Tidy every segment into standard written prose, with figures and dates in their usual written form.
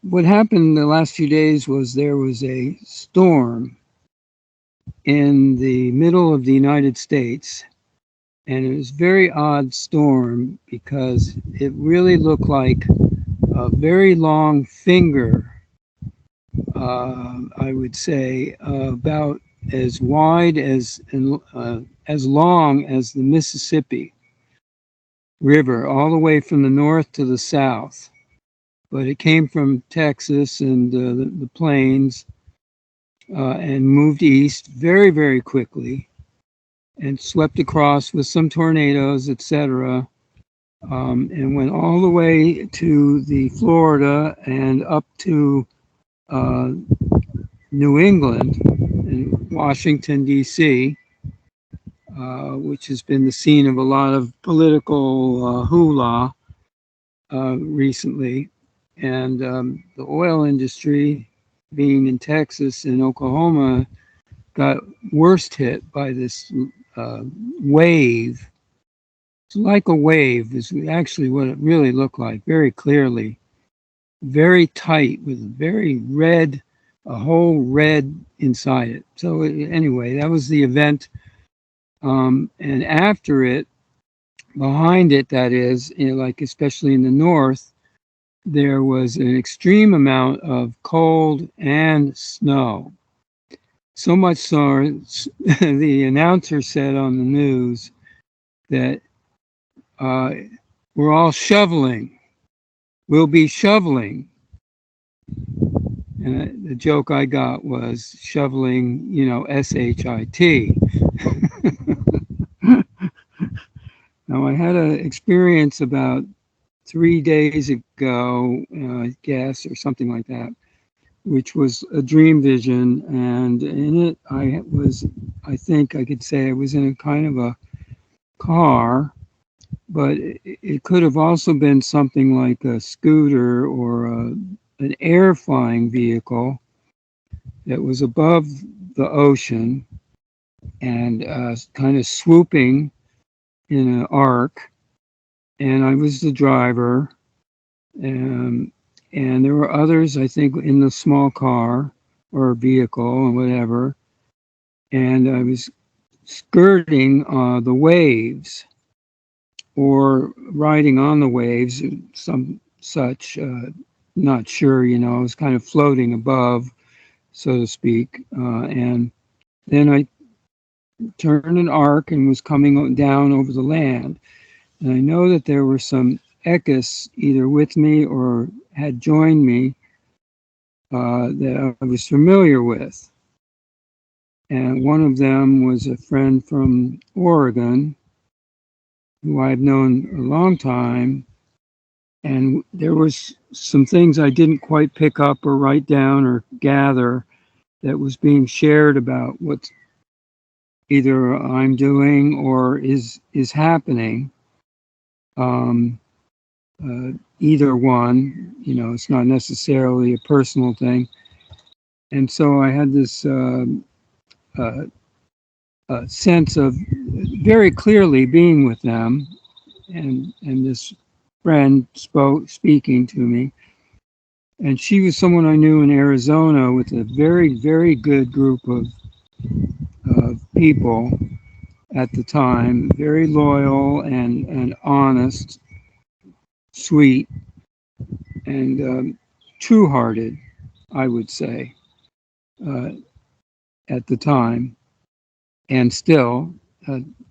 What happened the last few days was there was a storm in the middle of the United States, and it was a very odd storm because it really looked like a very long finger, I would say, about as wide as long as the Mississippi River, all the way from the north to the south. But it came from Texas and the plains and moved east very, very quickly and swept across with some tornadoes, etc., and went all the way to the Florida and up to uh, New England and Washington, D.C., which has been the scene of a lot of political hoopla recently. And the oil industry, being in Texas and Oklahoma, got worst hit by this wave. It's like a wave is actually what it really looked like, very clearly. Very tight with very red, a whole red inside it. So anyway, that was the event. And after it, behind it, that is, like especially in the north, there was an extreme amount of cold and snow. So much so, the announcer said on the news that we're all shoveling. We'll be shoveling. And the joke I got was shoveling, S-H-I-T. Now, I had an experience about 3 days ago, I guess, or something like that, which was a dream vision. And in it, I think I could say I was in a kind of a car, but it could have also been something like a scooter or an air flying vehicle that was above the ocean and kind of swooping in an arc. And I was the driver. And there were others, I think, in the small car or vehicle or whatever. And I was skirting the waves or riding on the waves, some such, not sure, I was kind of floating above, so to speak. And then I turned an arc and was coming down over the land. And I know that there were some ekis either with me or had joined me that I was familiar with. And one of them was a friend from Oregon, who I've known a long time. And there was some things I didn't quite pick up or write down or gather that was being shared about what either I'm doing or is happening. Either one, it's not necessarily a personal thing. And so I had this sense of very clearly being with them, and this friend speaking to me. And she was someone I knew in Arizona with a very, very good group of people at the time, very loyal and honest, sweet, and true-hearted, I would say, at the time, and still,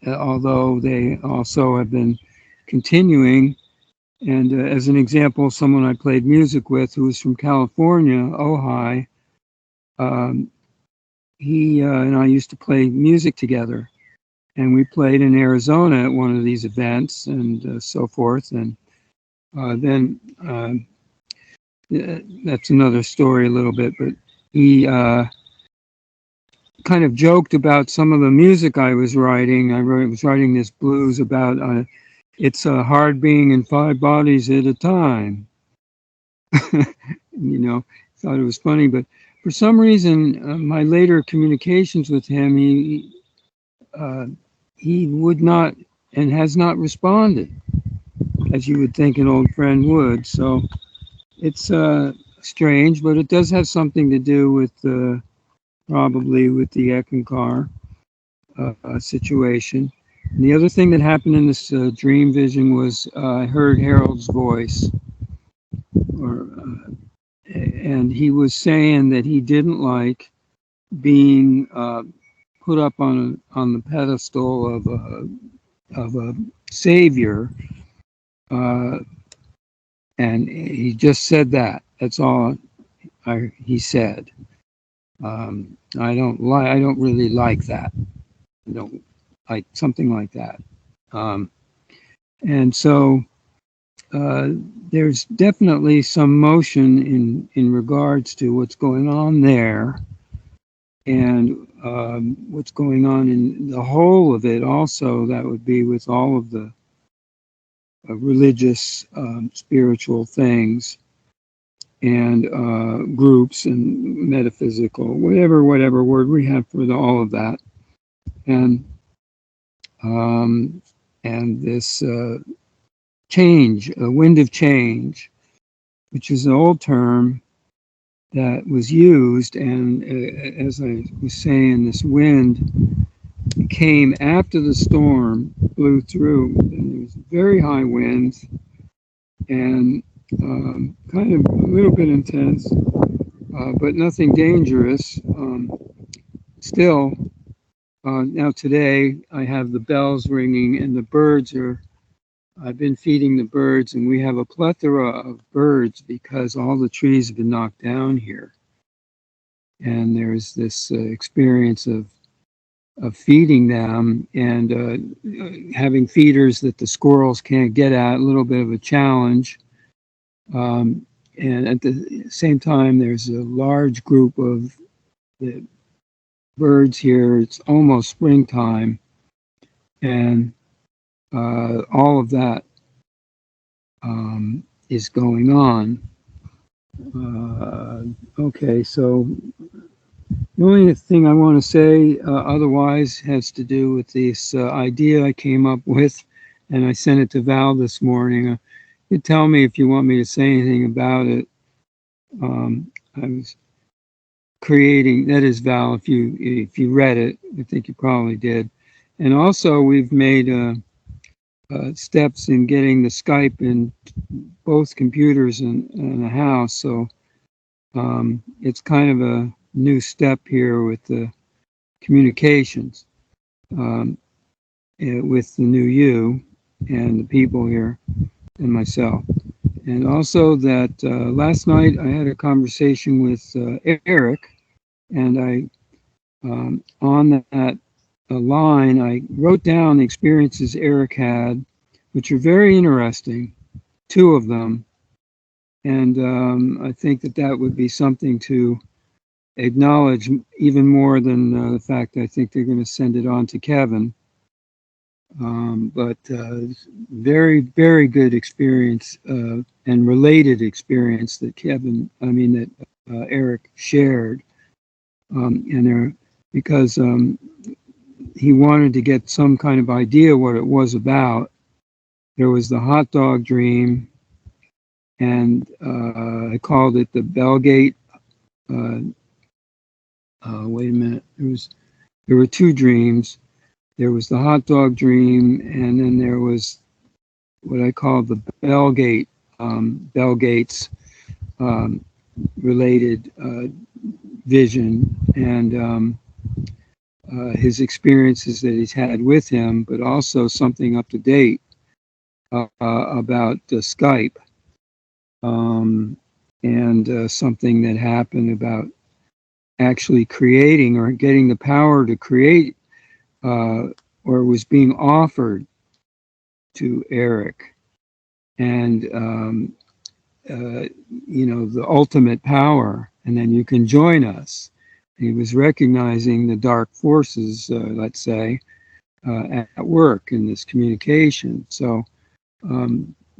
although they also have been continuing. And as an example, someone I played music with who was from California, Ojai, he and I used to play music together. And we played in Arizona at one of these events and so forth. And then that's another story a little bit, but he kind of joked about some of the music I was writing. I was writing this blues about it's hard being in 5 bodies at a time. Thought it was funny, but for some reason, my later communications with him, he would not and has not responded, as you would think an old friend would. So it's strange, but it does have something to do with probably with the Eckankar situation. And the other thing that happened in this dream vision was I heard Harold's voice, or and he was saying that he didn't like being put up on the pedestal of a savior, and he just said that. That's all he said. I don't really like that. I don't like something like that. And so there's definitely some motion in regards to what's going on there, and what's going on in the whole of it. Also, that would be with all of the religious, spiritual things, and groups and metaphysical, whatever word we have for all of that, and this change, a wind of change, which is an old term that was used, and as I was saying, this wind came after the storm blew through, and there was very high winds, and kind of a little bit intense, but nothing dangerous. Still, now today I have the bells ringing, and the birds are, I've been feeding the birds, and we have a plethora of birds because all the trees have been knocked down here. And there's this experience of feeding them, and having feeders that the squirrels can't get at, a little bit of a challenge. And at the same time, there's a large group of the birds here. It's almost springtime, and all of that is going on. Okay, so the only thing I want to say otherwise has to do with this idea I came up with, and I sent it to Val this morning. You tell me if you want me to say anything about it. I was creating, that is, Val, if you read it, I think you probably did. And also we've made steps in getting the Skype in both computers in the house. So it's kind of a new step here with the communications with the new you and the people here and myself. And also that last night I had a conversation with Eric, and I on that line I wrote down the experiences Eric had, which are very interesting, 2 of them. And I think that would be something to acknowledge even more than the fact that I think they're going to send it on to Kevin. But very, very good experience and related experience that Eric shared. Because he wanted to get some kind of idea what it was about. There was the hot dog dream, and I called it the Bellgate. Wait a minute. There were 2 dreams. There was the hot dog dream, and then there was what I called the Bellgate, Bellgates related vision, and his experiences that he's had with him, but also something up to date about SKYPE, and something that happened about actually creating or getting the power to create, or was being offered to Eric, and the ultimate power, and then you can join us. He was recognizing the dark forces, let's say, at work in this communication. So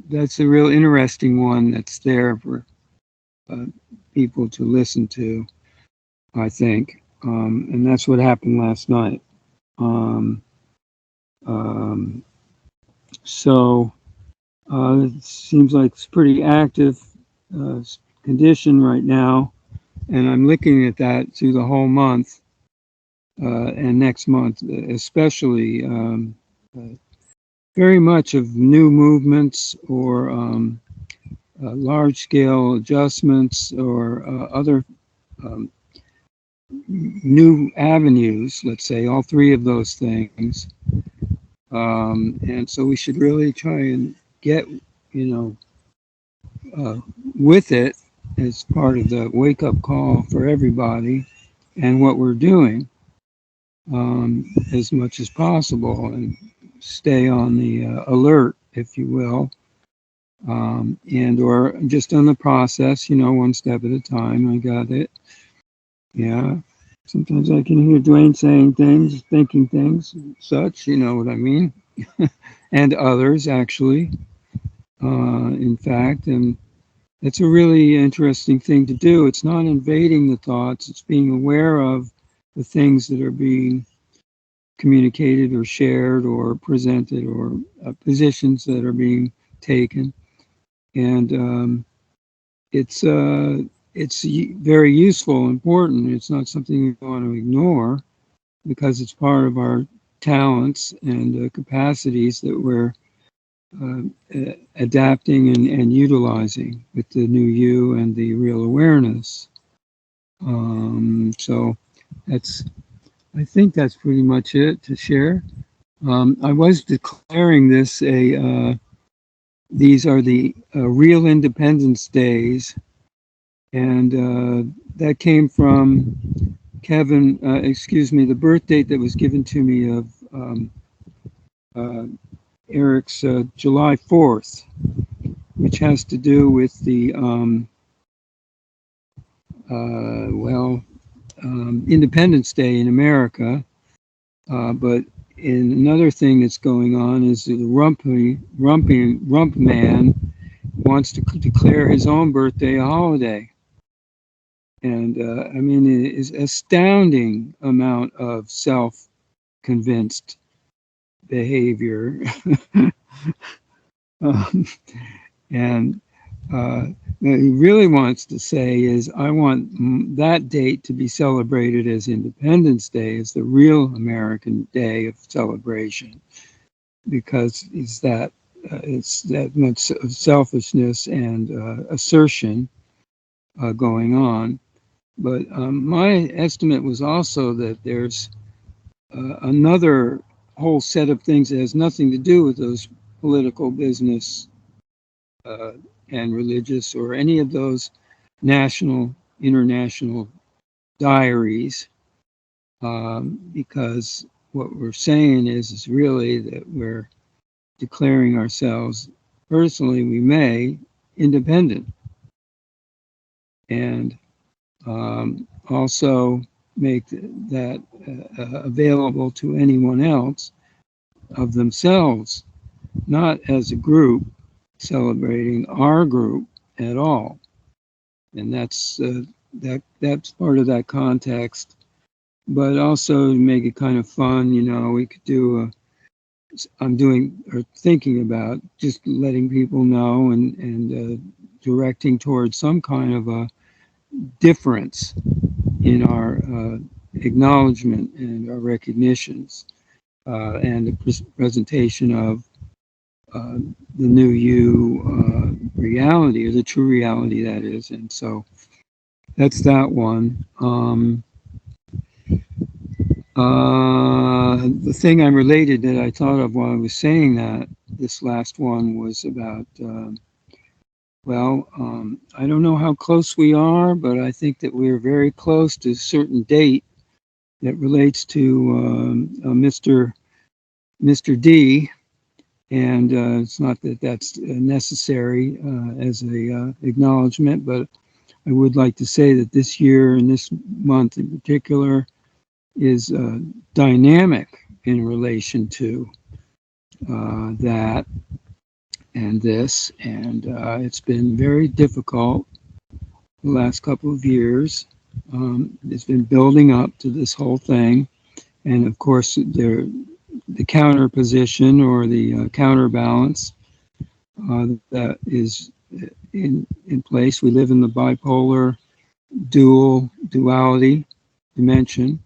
that's a real interesting one that's there for people to listen to, I think. And that's what happened last night. So it seems like it's pretty active condition right now, and I'm looking at that through the whole month and next month, especially very much of new movements or large-scale adjustments or other um, new avenues, let's say, all three of those things. And so we should really try and get, with it as part of the wake-up call for everybody and what we're doing as much as possible and stay on the alert, if you will, and or just on the process, one step at a time. I got it. Yeah. Sometimes I can hear Dwayne saying things, thinking things, such, you know what I mean? And others, actually, in fact. And it's a really interesting thing to do. It's not invading the thoughts. It's being aware of the things that are being communicated or shared or presented or positions that are being taken. And it's very useful and important. It's not something we want to ignore because it's part of our talents and capacities that we're adapting and utilizing with the new you and the real awareness. So I think that's pretty much it to share. I was declaring this these are the Real Independence Days, and that came from Kevin, the birth date that was given to me of Eric's July 4th, which has to do with the, Independence Day in America. But in another thing that's going on is the rump man wants to declare his own birthday a holiday. And I mean, it is astounding amount of self-convinced behavior. And what he really wants to say is, I want that date to be celebrated as Independence Day, as the real American day of celebration, because it's that much of selfishness and assertion going on. But my estimate was also that there's another whole set of things that has nothing to do with those political, business, and religious, or any of those national, international diaries, because what we're saying is really that we're declaring ourselves, personally we may, independent, and also make that available to anyone else of themselves, not as a group celebrating our group at all. And that's part of that context. But also to make it kind of fun, we could do I'm doing or thinking about just letting people know and directing towards some kind of a difference in our acknowledgement and our recognitions, and the presentation of the new you reality, or the true reality, that is. And so that's that one. The thing I related that I thought of while I was saying that, this last one, was about, I don't know how close we are, but I think that we're very close to a certain date that relates to Mr. D. And it's not that that's necessary as a acknowledgement, but I would like to say that this year and this month in particular is dynamic in relation to that and this, and it's been very difficult the last couple of years. It's been building up to this whole thing, and of course the counter position, or the counterbalance that is in place. We live in the bipolar duality dimension,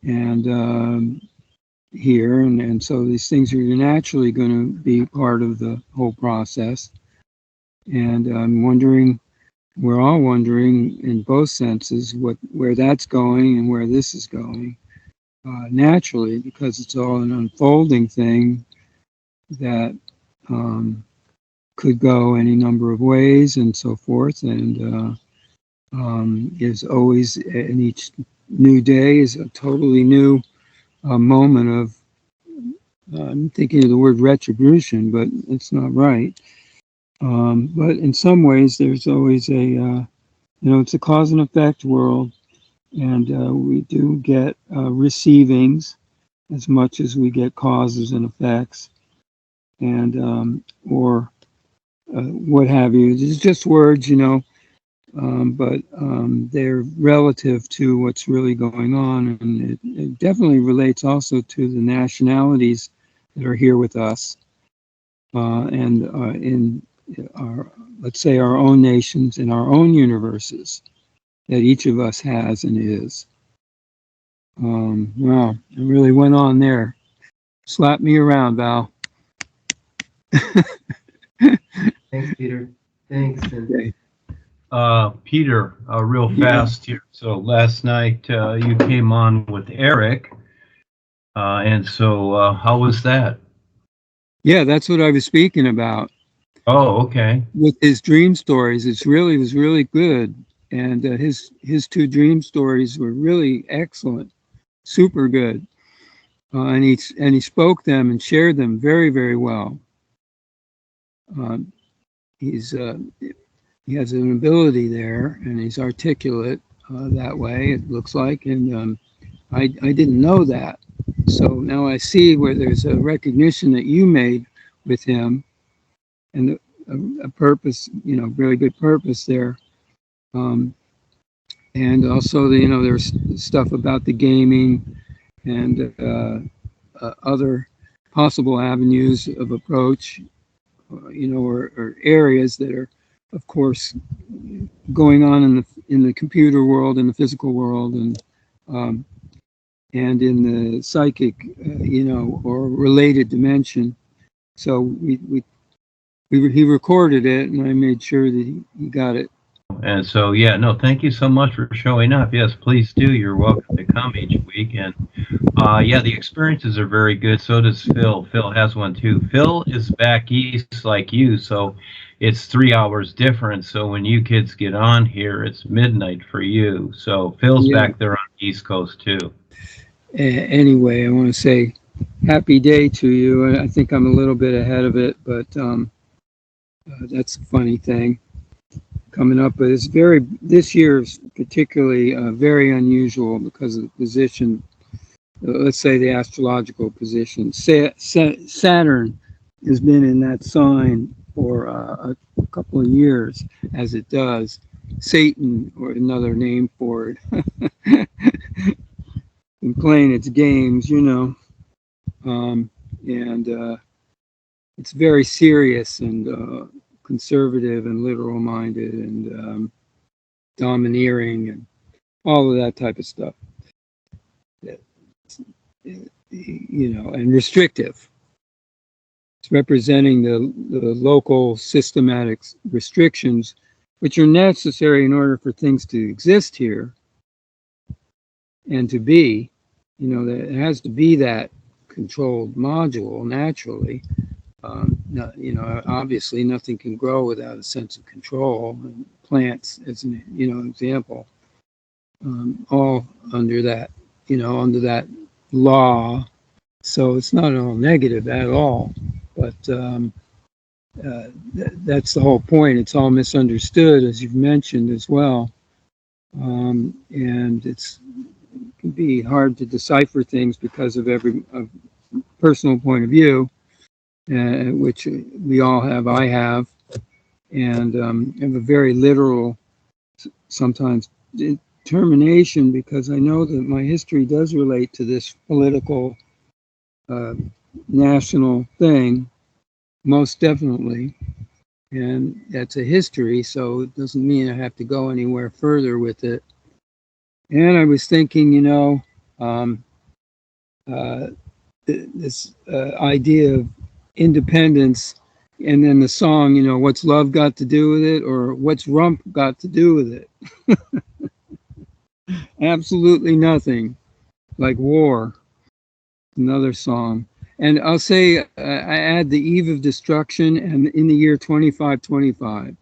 and here, and so these things are naturally going to be part of the whole process. And I'm wondering, we're all wondering in both senses where that's going and where this is going, naturally, because it's all an unfolding thing that could go any number of ways and so forth, and is always, in each new day is a totally new moment of, I'm thinking of the word retribution, but it's not right. But in some ways, there's always it's a cause and effect world, and we do get receivings as much as we get causes and effects, and or what have you. It's just words, but they're relative to what's really going on, and it definitely relates also to the nationalities that are here with us, and in our, let's say, our own nations, in our own universes that each of us has and is. Wow, it really went on there. Slap me around, Val. Thanks, Peter. Thanks. Okay. Peter, real fast here. So last night you came on with Eric, and so how was that? Yeah, that's what I was speaking about. Oh, okay. With his dream stories, it was really good, and his two dream stories were really excellent, super good, and he spoke them and shared them very, very well. He's he has an ability there, and he's articulate that way, it looks like, and I didn't know that. So now I see where there's a recognition that you made with him, and a purpose, really good purpose there. And also, there's stuff about the gaming and other possible avenues of approach, or areas that are, of course, going on in the computer world, in the physical world, and in the psychic, or related dimension. So he recorded it, and I made sure that he got it. And so, yeah, no, thank you so much for showing up. Yes, please do. You're welcome to come each week. And yeah, the experiences are very good. So does Phil. Phil has one too. Phil is back east like you, so it's 3 hours different. So when you kids get on here, it's midnight for you. So Phil's back there on the East Coast too. Anyway, I want to say happy day to you. I think I'm a little bit ahead of it, but that's a funny thing coming up. But this year is particularly very unusual because of the position, let's say the astrological position. Saturn has been in that sign for a couple of years, as it does. Satan, or another name for it, and playing its games, and it's very serious and conservative and literal minded and domineering and all of that type of stuff. And restrictive. It's representing the local systematic restrictions, which are necessary in order for things to exist here and to be. That it has to be that controlled module naturally. Obviously nothing can grow without a sense of control. And plants, as an example, all under that, under that law. So it's not all negative at all, but that's the whole point. It's all misunderstood, as you've mentioned as well, and it can be hard to decipher things because of every personal point of view, which we all have. I have, and have a very literal, sometimes, determination, because I know that my history does relate to this political national thing, most definitely. and that's a history, so it doesn't mean I have to go anywhere further with it. And I was thinking, um, uh, this idea of independence, and then the song, what's love got to do with it, or what's rump got to do with it? Absolutely nothing. Like war, another song. And I'll say I add the eve of destruction and in the year 2525.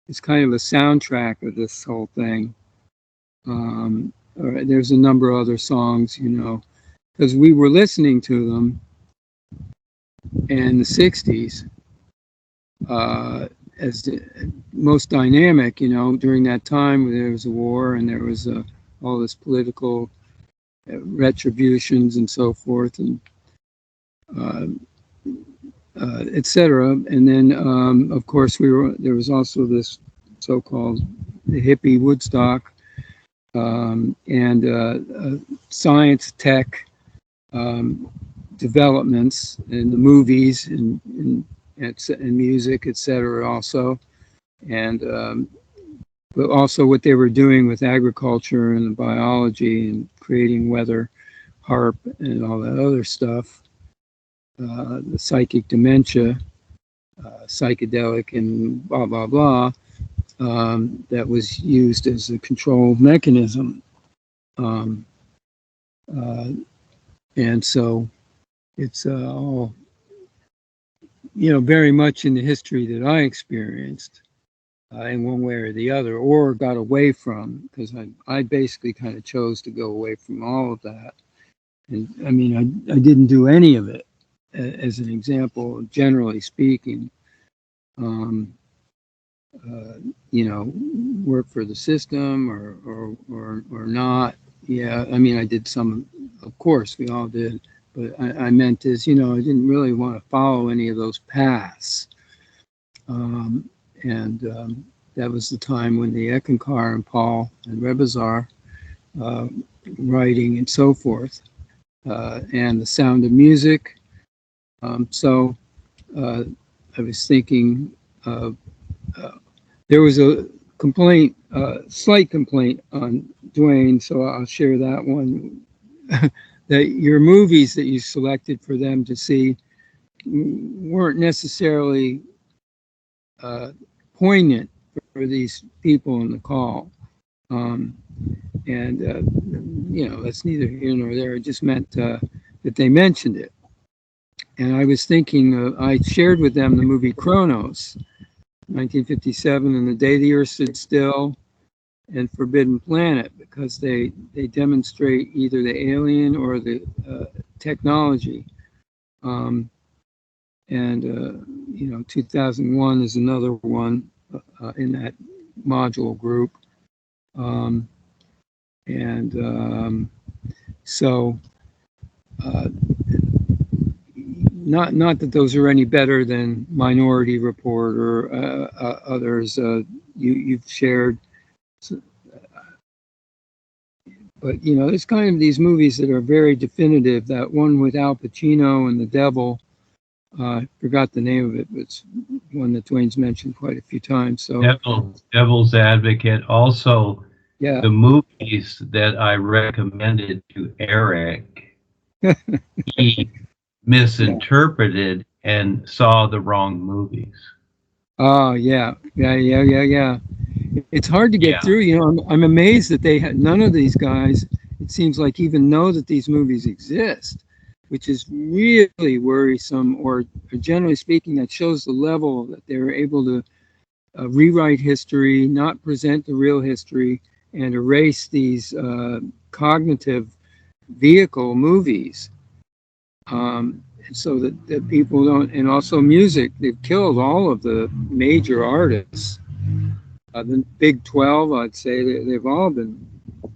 It's kind of a soundtrack of this whole thing. There's a number of other songs, because we were listening to them in the 60s as the most dynamic, during that time where there was a war and there was all this political retributions and so forth, and etc. And then, of course, there was also this so-called the hippie Woodstock, and science tech developments in the movies and music, etc. Also, and but also what they were doing with agriculture and the biology and creating weather, HARP, and all that other stuff. The psychic dementia, psychedelic, and blah blah blah. That was used as a control mechanism. And so it's all, very much in the history that I experienced in one way or the other, or got away from, because I basically kind of chose to go away from all of that. And I mean, I didn't do any of it, as an example, generally speaking. Work for the system or not. Yeah, I mean, I did some, of course, we all did, but I meant is, I didn't really want to follow any of those paths. That was the time when the Eckankar and Paul and Rebazar writing and so forth, and the sound of music. So I was thinking there was a complaint, slight complaint on DUANE, so I'll share that one. That your movies that you selected for them to see weren't necessarily poignant for these people in the call. That's neither here nor there. It just meant that they mentioned it. And I was thinking, I shared with them the movie Chronos, 1957, and The Day the Earth Stood Still, and Forbidden Planet, because they demonstrate either the alien or the technology. 2001 is another one in that module group. Not that those are any better than Minority Report or others you've shared. But, there's kind of these movies that are very definitive. That one with Al Pacino and the devil, I forgot the name of it, but it's one that DUANE's mentioned quite a few times. So Devil's Advocate. Also, yeah. The movies that I recommended to Eric, he misinterpreted and saw the wrong movies. Oh, yeah. It's hard to get through. I'm amazed that none of these guys, it seems like, even know that these movies exist, which is really worrisome, or generally speaking, that shows the level that they were able to rewrite history, not present the real history, and erase these cognitive vehicle movies. So that people don't, and also music, they've killed all of the major artists. The Big 12, I'd say, they've all been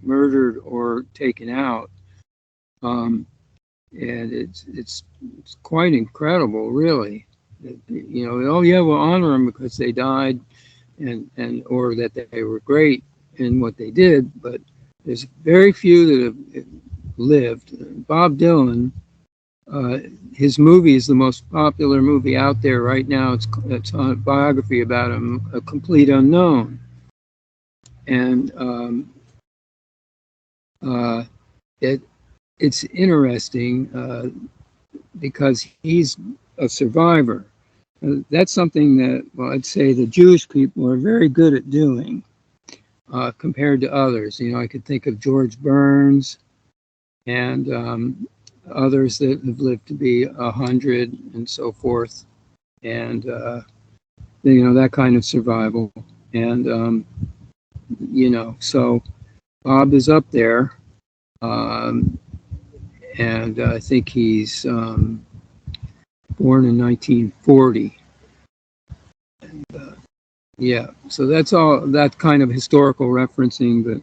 murdered or taken out. And it's quite incredible, really. Oh yeah, we'll honor them because they died, and or that they were great in what they did. But there's very few that have lived. Bob Dylan his movie is the most popular movie out there right now. It's on a biography about him, A Complete Unknown. And it's interesting because he's a survivor. That's something that, well, I'd say the Jewish people are very good at doing compared to others. You know, I could think of George Burns and others that have lived to be 100 and so forth, and you know, that kind of survival. And you know, so Bob is up there, and I think he's born in 1940. And, yeah, so that's all that kind of historical referencing, but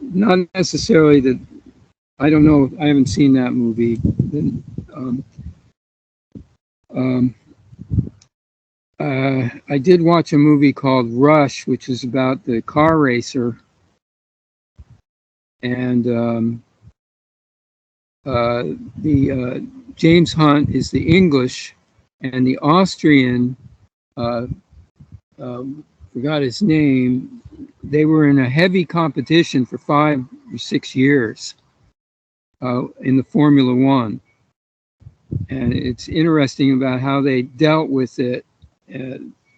not necessarily that. I don't know. I haven't seen that movie. I did watch a movie called Rush, which is about the car racer, and the James Hunt is the English, and the Austrian, forgot his name. They were in a heavy competition for 5 or 6 years in the Formula One, and it's interesting about how they dealt with it,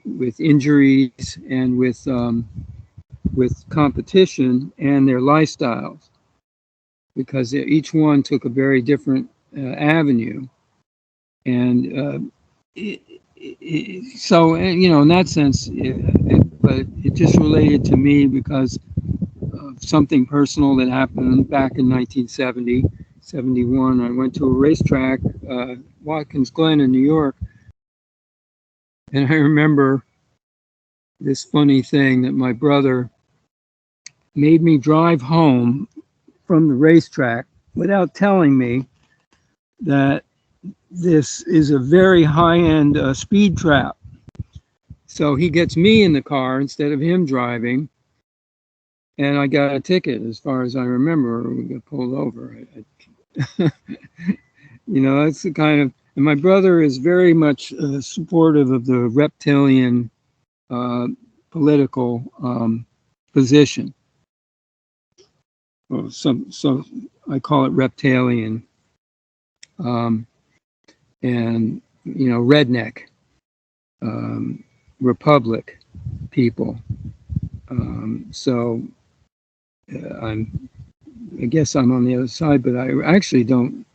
with injuries and with competition and their lifestyles, because each one took a very different avenue, and so you know, in that sense, but it just related to me because of something personal that happened back in 1970, 71. I went to a racetrack, Watkins Glen in New York, and I remember this funny thing that my brother made me drive home from the racetrack without telling me that this is a very high-end speed trap. So he gets me in the car instead of him driving, and I got a ticket, as far as I remember. We got pulled over. You know, that's the kind of, and my brother is very much supportive of the reptilian political position. Well, so I call it reptilian, and you know, redneck, republic people. So I guess I'm on the other side, but I actually don't.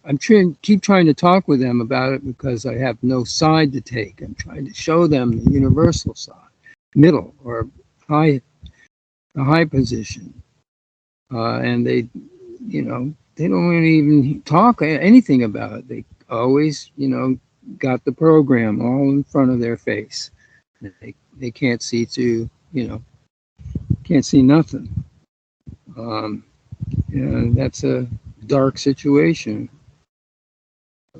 I'm keep trying to talk with them about it because I have no side to take. I'm trying to show them the universal side, middle or high, a high position, and they, you know, they don't really even talk anything about it. They always, you know, got the program all in front of their face. They can't see through, you know, can't see nothing. And that's a dark situation.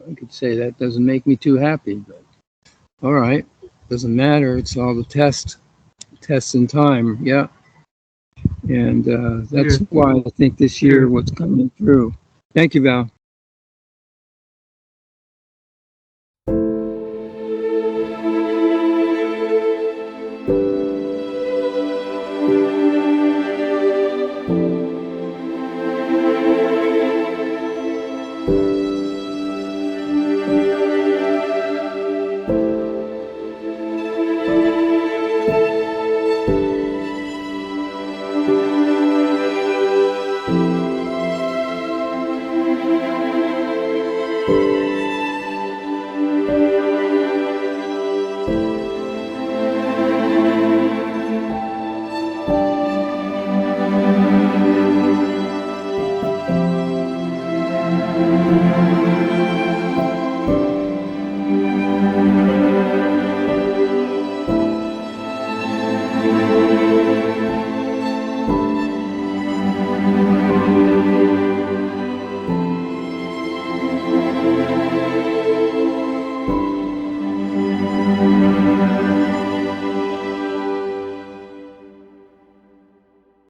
I could say that doesn't make me too happy, but all right, doesn't matter. It's all the tests in time. Yeah. And that's why I think this year what's coming through. Thank you, Val.